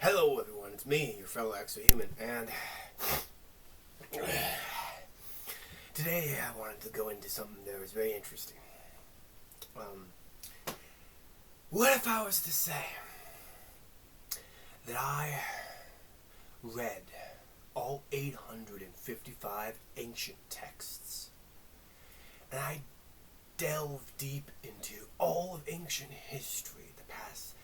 Hello everyone, it's me, your fellow EXOHUMAN, and today I wanted to go into something that was very interesting. What if I was to say that I read all 855 ancient texts, and I delved deep into all of ancient history, the past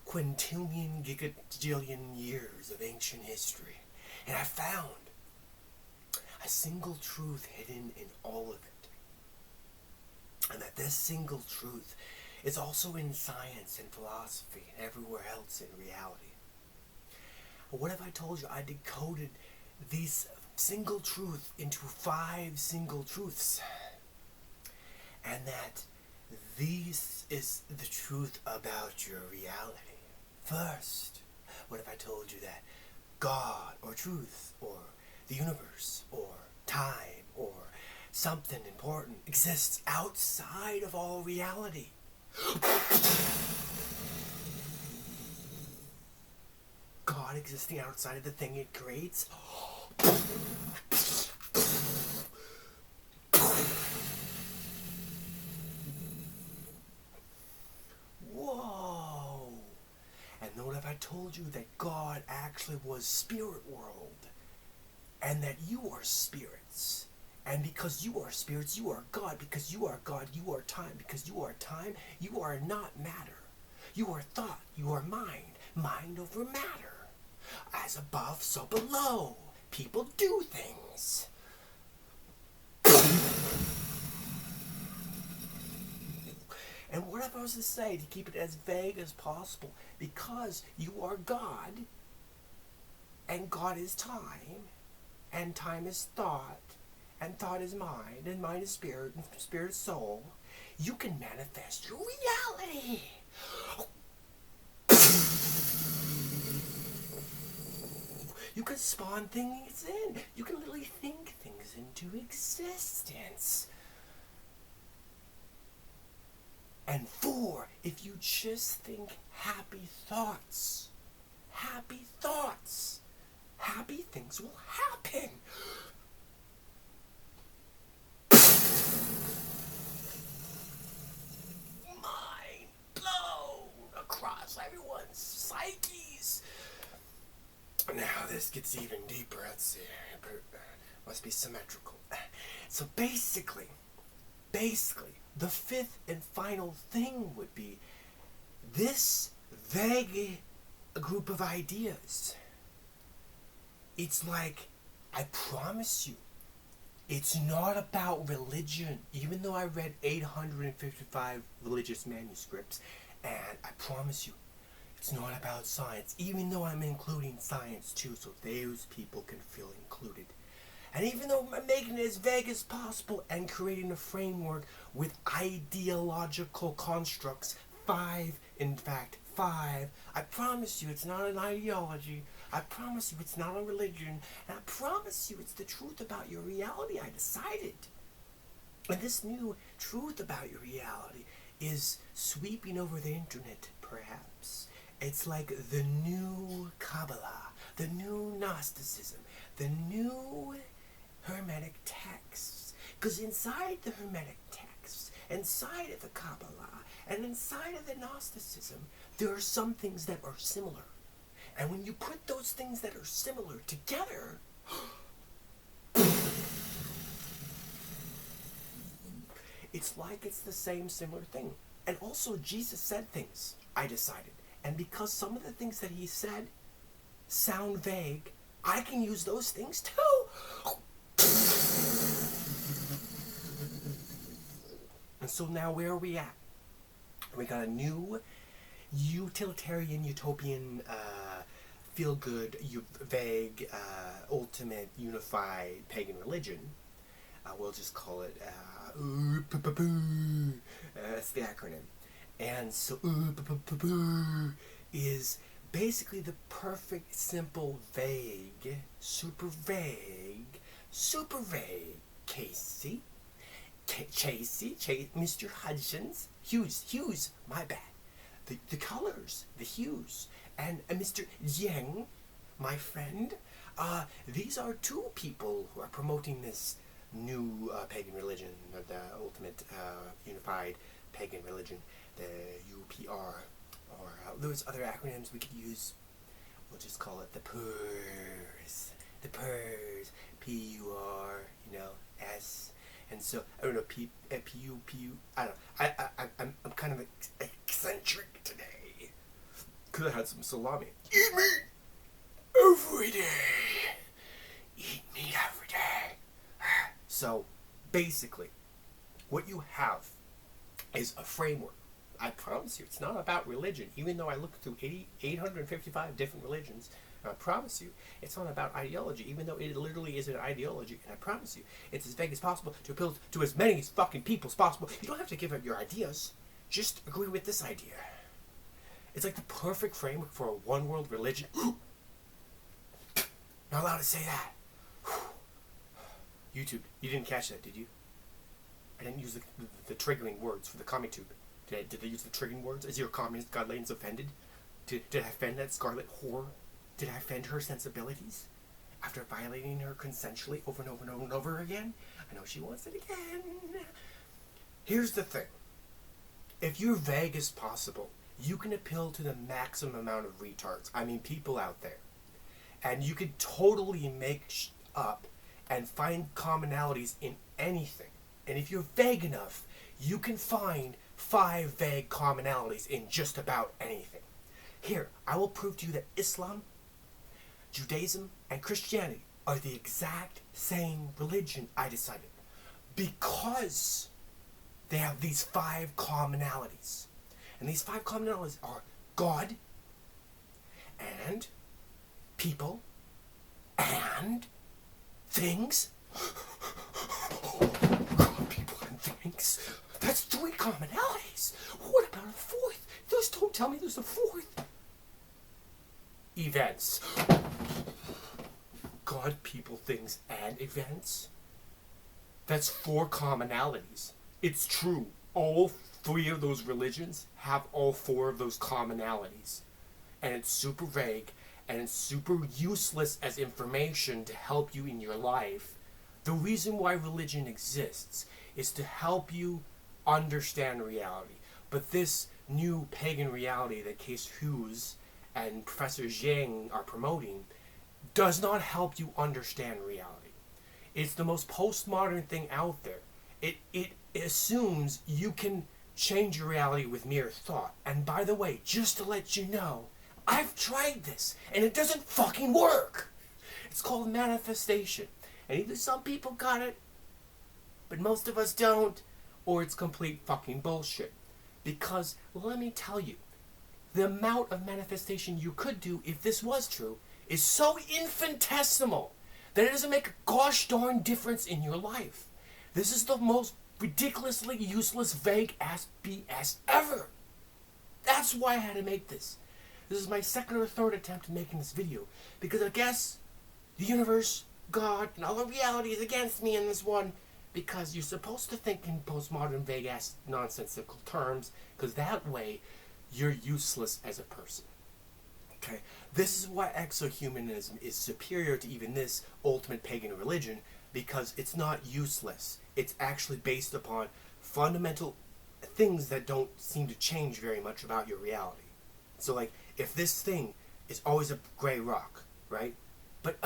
quintillion gigajillion years of ancient history, and I found a single truth hidden in all of it, and that this single truth is also in science and philosophy and everywhere else in reality. What if I told you I decoded this single truth into 5 single truths, and that this is the truth about your reality? First, what if I told you that God, or truth, or the universe, or time, or something important exists outside of all reality? God existing outside of the thing it creates? Whoa! And what if I told you that God actually was spirit world, and that you are spirits, and because you are spirits, you are God, because you are God, you are time, because you are time, you are not matter. You are thought, you are mind, mind over matter. As above, so below. People do things. And what if I was to say, to keep it as vague as possible, because you are God, and God is time, and time is thought, and thought is mind, and mind is spirit, and spirit is soul, you can manifest your reality. You can spawn things in. You can literally think things into existence. And 4, if you just think happy thoughts, happy things will happen. Mind blown across everyone's psyches. Now this gets even deeper. Let's see. Must be symmetrical. So basically, the 5th and final thing would be this vague group of ideas. It's like, I promise you, it's not about religion, even though I read 855 religious manuscripts, and I promise you, it's not about science, even though I'm including science too, so those people can feel included. And even though I'm making it as vague as possible and creating a framework with ideological constructs, 5, in fact, 5, I promise you it's not an ideology, I promise you it's not a religion, and I promise you it's the truth about your reality. I decided. And this new truth about your reality is sweeping over the internet, perhaps. It's like the new Kabbalah, the new Gnosticism, the new Hermetic texts. Because inside the Hermetic texts, inside of the Kabbalah, and inside of the Gnosticism, there are some things that are similar. And when you put those things that are similar together, it's like it's the same similar thing. And also Jesus said things, I decided. And because some of the things that he said sound vague, I can use those things too. And so now where are we at? We got a new utilitarian, utopian, feel-good, vague, ultimate, unified pagan religion. We'll just call it, that's the acronym. And so, is basically the perfect, simple, vague, super vague, Casey, Mr. Hudgens, Hughes, my bad. The colors, the hues, and Mr. Jiang, my friend. These are two people who are promoting this new pagan religion, the ultimate unified pagan religion, the UPR, or those other acronyms we could use. We'll just call it the PURS. The PURS. P-U-R, S. And so, I don't know, P-U, I don't know. I'm kind of eccentric today. Could have had some salami. Eat meat every day. Eat meat every day. So, basically, what you have is a framework. I promise you, it's not about religion. Even though I looked through 855 different religions, I promise you, it's not about ideology, even though it literally is an ideology. And I promise you, it's as vague as possible to appeal to as many fucking people as possible. You don't have to give up your ideas. Just agree with this idea. It's like the perfect framework for a one-world religion. Not allowed to say that. YouTube, you didn't catch that, did you? I didn't use the triggering words for the comic tube. Did they use the triggering words? Is your communist godladies offended? Did I offend that scarlet whore? Did I offend her sensibilities? After violating her consensually over and over and over and over again? I know she wants it again. Here's the thing. If you're vague as possible, you can appeal to the maximum amount of retards. I mean, people out there. And you could totally make up and find commonalities in anything. And if you're vague enough, you can find 5 vague commonalities in just about anything. Here, I will prove to you that Islam, Judaism, and Christianity are the exact same religion, I decided. Because they have these 5 commonalities. And these 5 commonalities are God, and people, and things. God, people, and things. That's 3 commonalities. What about a 4th? Just don't tell me there's a 4th. Events. God, people, things, and events. That's 4 commonalities. It's true. All 3 of those religions have all 4 of those commonalities. And it's super vague, and it's super useless as information to help you in your life. The reason why religion exists is to help you understand reality. But this new pagan reality that Case Hughes and Professor Jiang are promoting does not help you understand reality. It's the most postmodern thing out there. It assumes you can change your reality with mere thought. And by the way, just to let you know, I've tried this and it doesn't fucking work. It's called manifestation. And either some people got it, but most of us don't, or it's complete fucking bullshit. Because, let me tell you, the amount of manifestation you could do if this was true is so infinitesimal that it doesn't make a gosh darn difference in your life. This is the most ridiculously useless, vague ass BS ever. That's why I had to make this. This is my 2nd or 3rd attempt at making this video, because I guess the universe, God, and all of reality is against me in this one, because you're supposed to think in postmodern, vague-ass, nonsensical terms, because that way, you're useless as a person. Okay? This is why exohumanism is superior to even this ultimate pagan religion, because it's not useless. It's actually based upon fundamental things that don't seem to change very much about your reality. So, like, if this thing is always a gray rock, right? But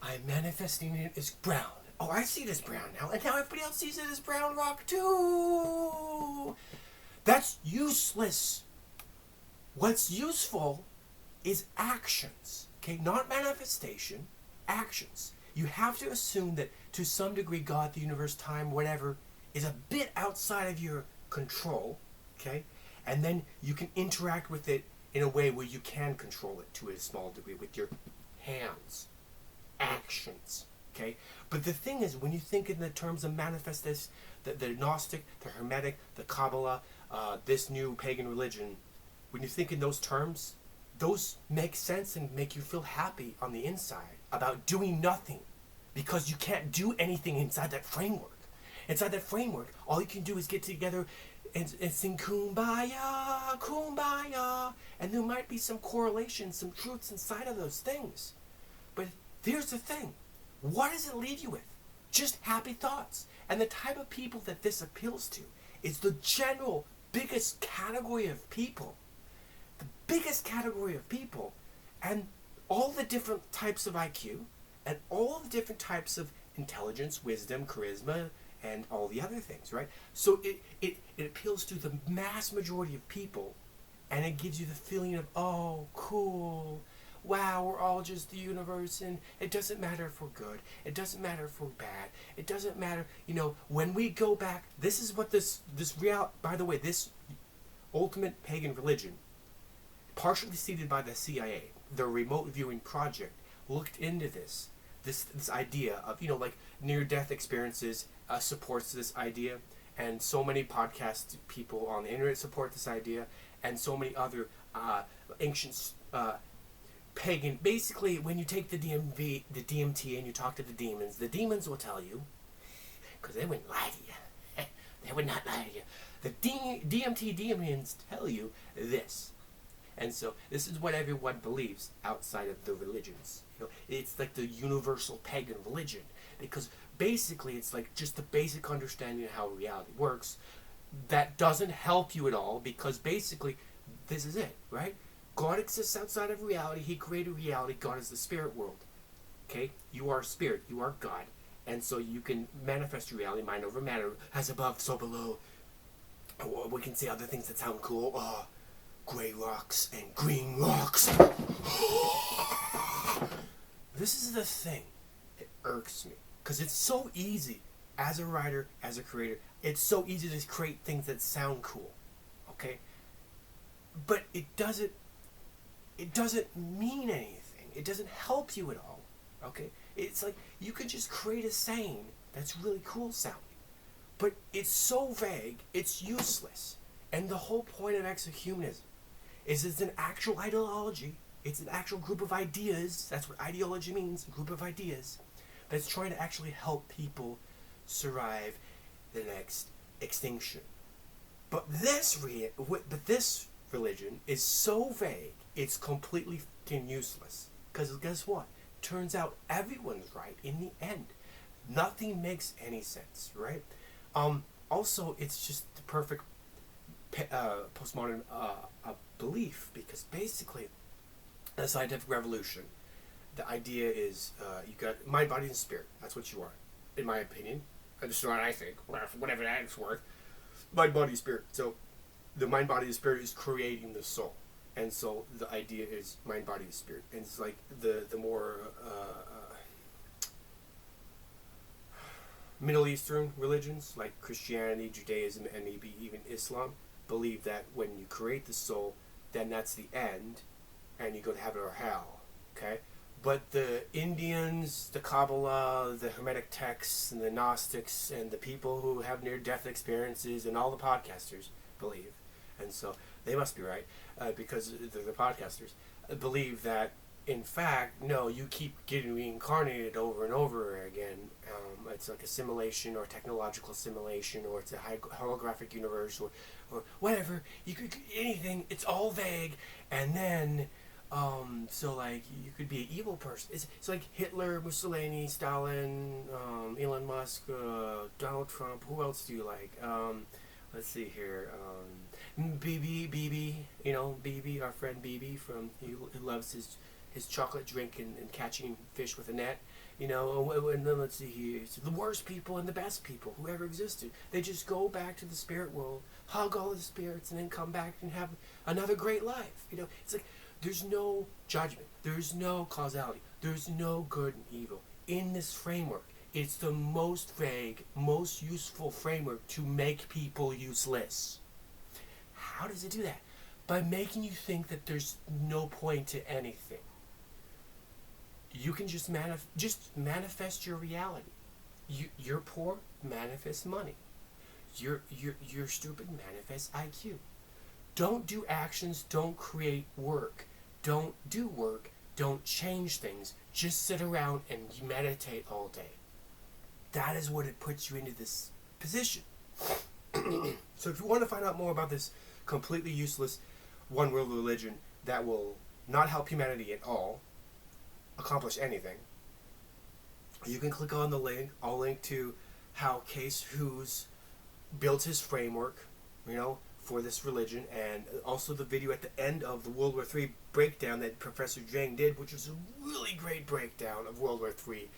I'm manifesting it as brown. Oh, I see it as brown now, and now everybody else sees it as brown rock too. That's useless. What's useful is actions, okay? Not manifestation, actions. You have to assume that to some degree God, the universe, time, whatever, is a bit outside of your control, okay? And then you can interact with it in a way where you can control it to a small degree with your hands, actions, okay? But the thing is, when you think in the terms of manifestation, the Gnostic, the Hermetic, the Kabbalah, this new pagan religion, when you think in those terms, those make sense and make you feel happy on the inside about doing nothing, because you can't do anything inside that framework. Inside that framework, all you can do is get together and sing kumbaya, kumbaya, and there might be some correlation, some truths inside of those things. But here's the thing. What does it leave you with? Just happy thoughts. And the type of people that this appeals to is the general biggest category of people. The biggest category of people, and all the different types of IQ, and all the different types of intelligence, wisdom, charisma, and all the other things, right? So it appeals to the mass majority of people, and it gives you the feeling of, oh, cool, wow, we're all just the universe, and it doesn't matter if we're good, it doesn't matter if we're bad, it doesn't matter, when we go back, this is what this real, by the way, this ultimate pagan religion, partially seeded by the CIA, the remote viewing project, looked into this idea of, like near-death experiences supports this idea, and so many podcast people on the internet support this idea, and so many other ancient pagan, basically when you take the DMT and you talk to the demons will tell you, because they wouldn't lie to you, they would not lie to you, the DMT demons tell you this. And so this is what everyone believes outside of the religions. It's like the universal pagan religion, because basically it's like just the basic understanding of how reality works. That doesn't help you at all, because basically this is it, right? God exists outside of reality. He created reality. God is the spirit world. Okay? You are spirit. You are God. And so you can manifest your reality, mind over matter, as above, so below. Or we can say other things that sound cool. Gray rocks and green rocks. This is the thing that irks me, because it's so easy as a writer, as a creator, it's so easy to create things that sound cool, okay? But it doesn't mean anything. It doesn't help you at all, okay? It's like you could just create a saying that's really cool sounding, but it's so vague, it's useless. And the whole point of exohumanism is it's an actual ideology. It's an actual group of ideas. That's what ideology means, a group of ideas that's trying to actually help people survive the next extinction. But this religion is so vague, it's completely fucking useless. Because guess what? Turns out everyone's right in the end. Nothing makes any sense, right? Also, it's just the perfect postmodern belief, because basically the scientific revolution, the idea is you got mind, body, and spirit. That's what you are, in my opinion. That's what I think, whatever that's worth. Mind, body, spirit. So the mind, body, and spirit is creating the soul, and so the idea is mind, body, and spirit. And it's like the more Middle Eastern religions like Christianity, Judaism, and maybe even Islam believe that when you create the soul, then that's the end, and you go to heaven or hell, okay? But the Indians, the Kabbalah, the Hermetic texts, and the Gnostics, and the people who have near-death experiences, and all the podcasters believe, and so they must be right, because they're the podcasters, believe that, in fact, no, you keep getting reincarnated over and over again. It's like a simulation, or technological simulation, or it's a holographic universe, or whatever. You could anything. It's all vague. And then, so like you could be an evil person. It's like Hitler, Mussolini, Stalin, Elon Musk, Donald Trump. Who else do you like? Let's see here. BB, BB, our friend BB from he loves his chocolate drink and catching fish with a net, and then let's see here, it's the worst people and the best people who ever existed. They just go back to the spirit world, hug all the spirits, and then come back and have another great life. It's like there's no judgment, there's no causality, there's no good and evil in this framework. It's the most vague, most useful framework to make people useless. How does it do that? By making you think that there's no point to anything. You can just manifest your reality. You're poor, manifest money. You're stupid, manifest IQ. Don't do actions, don't create work. Don't do work, don't change things. Just sit around and meditate all day. That is what it puts you into this position. So if you want to find out more about this completely useless one world religion that will not help humanity at all accomplish anything, you can click on the link. I'll link to how Hughes built his framework, for this religion, and also the video at the end of the World War III breakdown that Professor Zhang did, which was a really great breakdown of World War III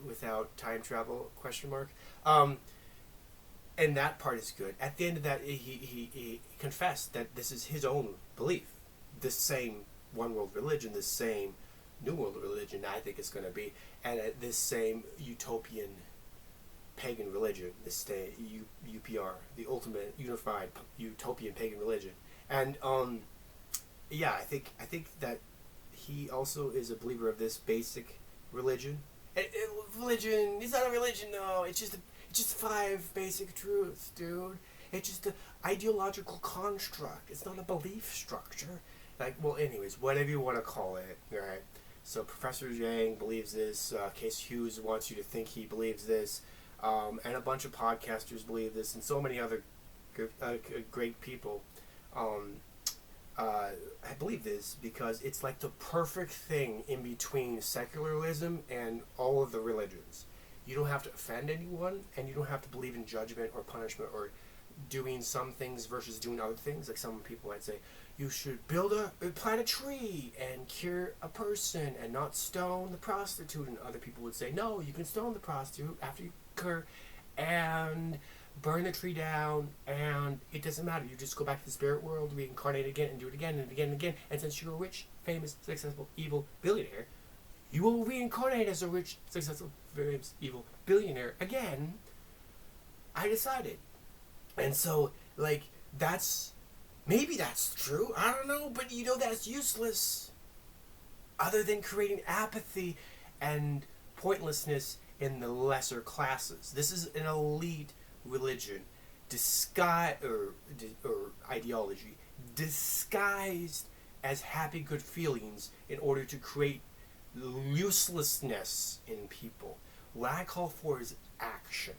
without time travel, ? And that part is good. At the end of that, he confessed that this is his own belief. This same one world religion, this same new world religion, I think it's going to be, and this same utopian pagan religion, this UPR, the ultimate unified utopian pagan religion. And I think that he also is a believer of this basic religion. Religion, it's not a religion, no. It's just 5 basic truths, dude. It's just an ideological construct. It's not a belief structure. Anyways, whatever you want to call it, right? So Professor Zhang believes this. Case Hughes wants you to think he believes this. And a bunch of podcasters believe this, and so many other great people I believe this because it's like the perfect thing in between secularism and all of the religions. You don't have to offend anyone, and you don't have to believe in judgment or punishment or doing some things versus doing other things. Like some people might say, you should plant a tree and cure a person and not stone the prostitute. And other people would say, no, you can stone the prostitute after you cure and burn the tree down, and it doesn't matter. You just go back to the spirit world, reincarnate again, and do it again and again and again. And since you're a rich, famous, successful, evil billionaire, you will reincarnate as a rich, successful, famous, evil billionaire again. I decided. And so, maybe that's true. I don't know, but that's useless. Other than creating apathy and pointlessness in the lesser classes. This is an elite religion, or ideology, disguised as happy good feelings in order to create uselessness in people. What I call for is action.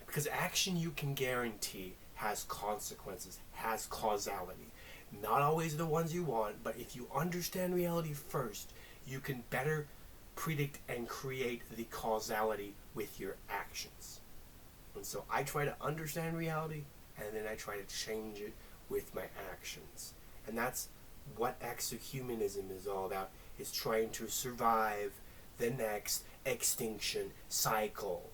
Because action you can guarantee has consequences, has causality. Not always the ones you want, but if you understand reality first, you can better predict and create the causality with your actions. And so I try to understand reality, and then I try to change it with my actions. And that's what exohumanism is all about, is trying to survive the next extinction cycle.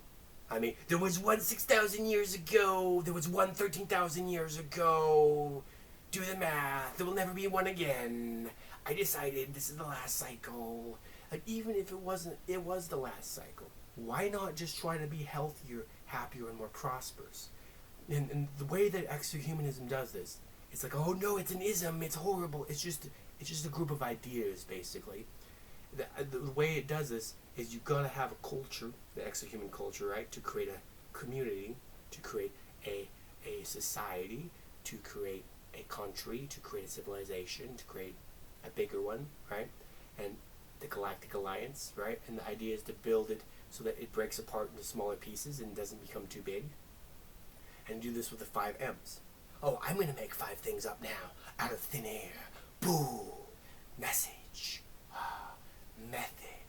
I mean, there was one 6,000 years ago, there was one 13,000 years ago. Do the math, there will never be one again. I decided this is the last cycle. Even if it wasn't, it was the last cycle. Why not just try to be healthier, happier, and more prosperous? And the way that exohumanism does this, it's like, oh no, it's an ism, it's horrible. It's just a group of ideas, basically. The way it does this is you gotta have a culture, the exohuman culture, right, to create a community, to create a society, to create a country, to create a civilization, to create a bigger one, right? And the Galactic Alliance, right? And the idea is to build it so that it breaks apart into smaller pieces and doesn't become too big. And do this with the 5 M's. Oh, I'm gonna make 5 things up now, out of thin air. Boo! Message. Method.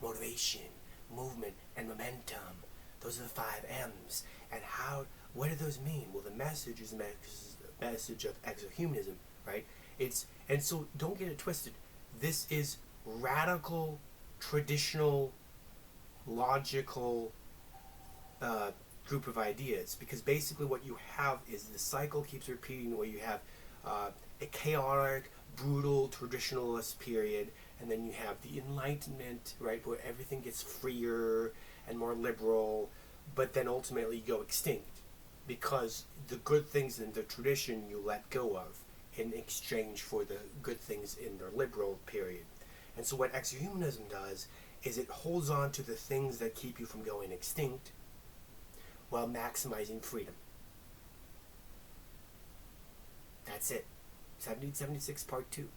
Motivation. Movement. And momentum. Those are the 5 M's. And what do those mean? Well, the message is the message of exohumanism, right? And so don't get it twisted. This is radical, traditional, logical group of ideas, because basically what you have is the cycle keeps repeating, where you have a chaotic, brutal, traditionalist period, and then you have the Enlightenment, right, where everything gets freer and more liberal, but then ultimately you go extinct because the good things in the tradition you let go of in exchange for the good things in the liberal period. And so what exohumanism does is it holds on to the things that keep you from going extinct while maximizing freedom. That's it. 1776 part 2.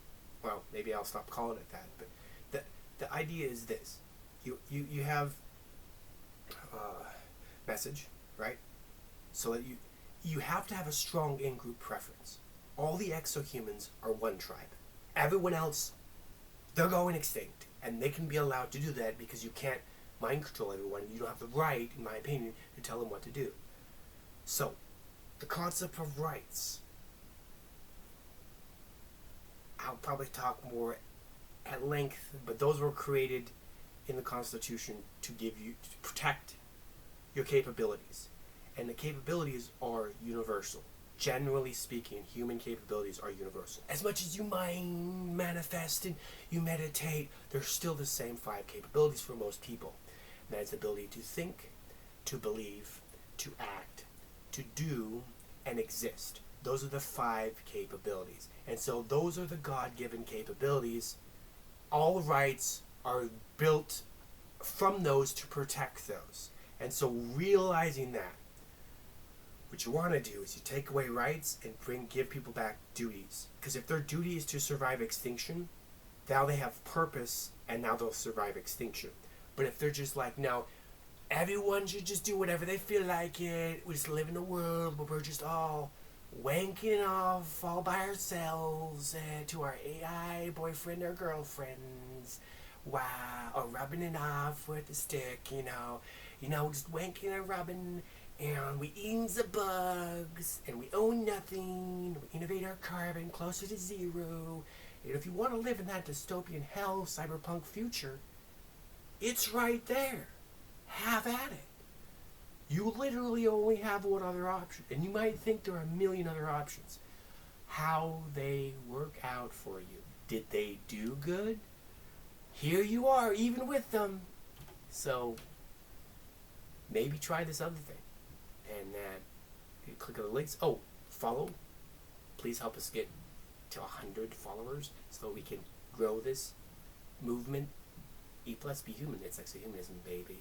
Well, maybe I'll stop calling it that, but the idea is this. You have message, right? so that you have to have a strong in-group preference. All the exohumans are one tribe. Everyone else, they're going extinct, and they can be allowed to do that because you can't mind control everyone. You don't have the right, in my opinion, to tell them what to do. So, the concept of rights. I'll probably talk more at length, but those were created in the Constitution to protect your capabilities. And the capabilities are universal. Generally speaking, human capabilities are universal. As much as you mind, manifest, and you meditate, they're still the same 5 capabilities for most people. And that is the ability to think, to believe, to act, to do, and exist. Those are the 5 capabilities. And so those are the God-given capabilities. All rights are built from those to protect those. And so realizing that, what you want to do is you take away rights and give people back duties. Because if their duty is to survive extinction, now they have purpose, and now they'll survive extinction. But if they're just like, no, everyone should just do whatever they feel like it, we just live in a world where we're just all wanking off all by ourselves to our AI boyfriend or girlfriends, wow, or rubbing it off with a stick, just wanking and rubbing, and we eat the bugs, and we own nothing, we innovate our carbon closer to zero. And if you want to live in that dystopian hell, cyberpunk future, it's right there. Have at it. You literally only have one other option, and you might think there are a million other options. How they work out for you. Did they do good? Here you are, even with them. So, maybe try this other thing. And you click on the links. Oh, follow. Please help us get to 100 followers so we can grow this movement. E plus be human. It's Exohumanism, baby.